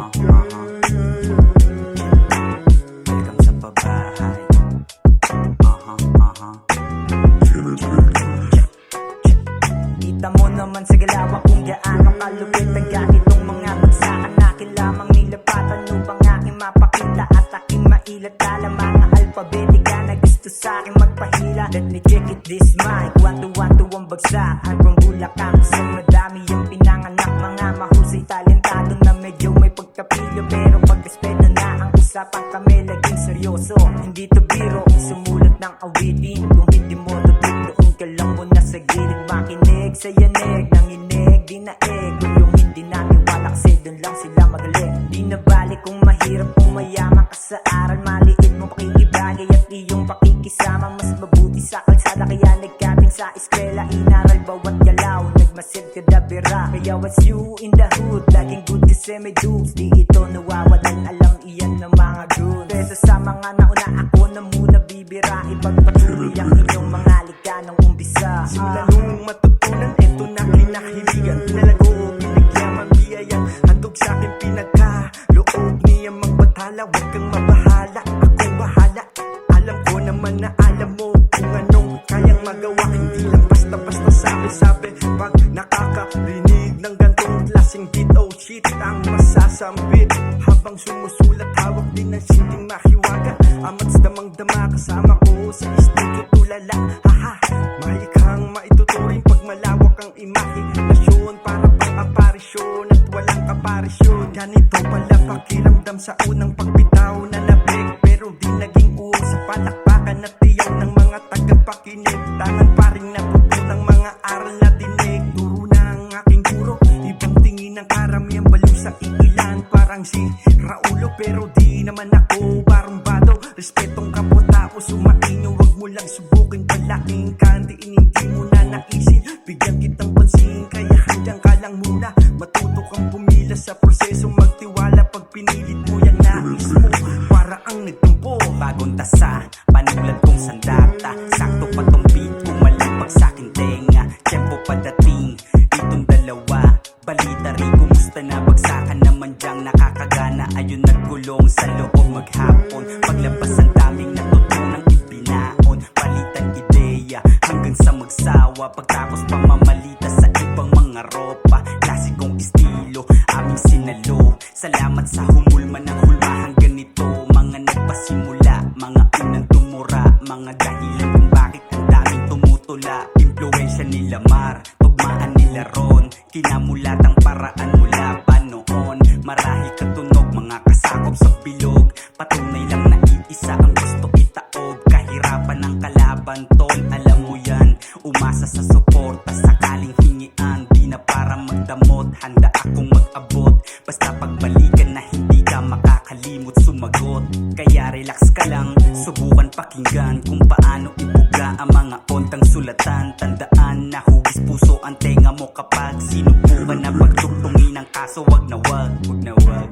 Welcome sa pabahay. Kita mo naman sa galawa kung gaano kalupit ang ganitong mga bagsakan. Akin lamang nilapatan upang aking mapakita at aking mailatala mga alpabetika na gusto sa aking magpahila. Let me check it this mic, one to ang bagsakan. From Bulacan, kusang madami yung pinanganak, mga mahusay talentado na medyo may pagkapilyo. Pero pag respeto na ang usapan, kami laging seryoso. Hindi to biro, sumulat ng awitin. Kung hindi mo tutok, doon ka lang muna sa gilid. Makinig sa yanig, nanginig, di naeg. Kung yung hindi naniwala kasi doon lang sila magaling. Di na balik kung mahirap kung mayaman ka sa aral. Maliit mo pakikibagay at iyong pakikisama. Mas mabuti sa kalsada kaya nagkating sa eskwela. Inaral bawat galaw, nagmasid kada bira. Kaya what's you in the hood, laging good kasi may dudes. Di ito nawawalan, alam iyan ng mga good. Pero sa mga nauna ako na muna bibira. Ipagpatuloy ang inyong mga liganong umpisa. Simula nung matutunan, eto na kinahiligan. Pinalago, binigyan, biyayang handog sa akin pinagkaloob niya magbatala. Huwag kang mabahala, akong bahala. Alam ko naman na alam mo kung anong kayang magawa. Hindi lang basta-basta sabi-sabi. Pag nakakarinig ng gantong klaseng beat, oh shit, ang masasambit. Habang sumusulat, hawak din ang sinting mahiwaga. Amats damang-dama kasama ko sa istikot tulala. Haha, mahikang maituturing pag malawak ang imahinasyon. Para bang aparisyon at walang kaparisyon. Ganito pala pakiramdam sa unang pagbitaw na nabig. Pero di naging uong sa palakpakan at tiyaw ng mga tagapakinig. Tangan pa rin napupit ng mga aral na dinig. Turo na ang aking guro, ibang tingin ng karamihan baliw sa iilan. Parang si Raulo pero di naman ako barumbado. Respetong kapwa-tao, sumainyo, wag mo lang subukin. Balaking kandi, hindi mo na naisip. Bigyan kitang pansin, kaya handang ka lang muna. Matuto kang pumila sa proseso, magtiwala pag pinilit mo yung nais mo. Para ang nagtampo, Bagong tasa, panulat kong sandata. Sakto pa tong beat, kumalipag sa'kin tenga. Tempo padating, ditong dalawa. Balita rin, kumusta na? Bagsakan naman diyang nakakagana. Ayun nagkulong sa loob maghapon. Paglabas ang daming natutunang ibinaon. Palitan ideya hanggang sa magsawa. Pagtapos pamamalita sa ibang mga ropa. Klasikong estilo, aming sinalo. Salamat sa humulma ng hulmahang ganito. Mga nagpasimula, mga unang tumura. Mga dahilan kung bakit ang daming tumutula. Impluensya nila Mar, tugmaan nila Ron. Kinamulatang paraan mula pa noon. Marahil katunog, mga kasakop sa bilog. Patunay lang na iisa ang gusto itaob. Kahirapan ng kalaban, tol, alam mo yan. Umasa sa suporta, sakaling hingian. Di na para magdamot, handa akong mag-abot. Basta pagbalikan na hindi ka makakalimot sumagot. Kaya relax ka lang, subukan pakinggan kung paano ibuga ang mga ontang sulatan. Tandaan na hugis puso ang tenga mo kapag sinubukan na pagtugtungin ang kaso. Wag na wag, wag na wag.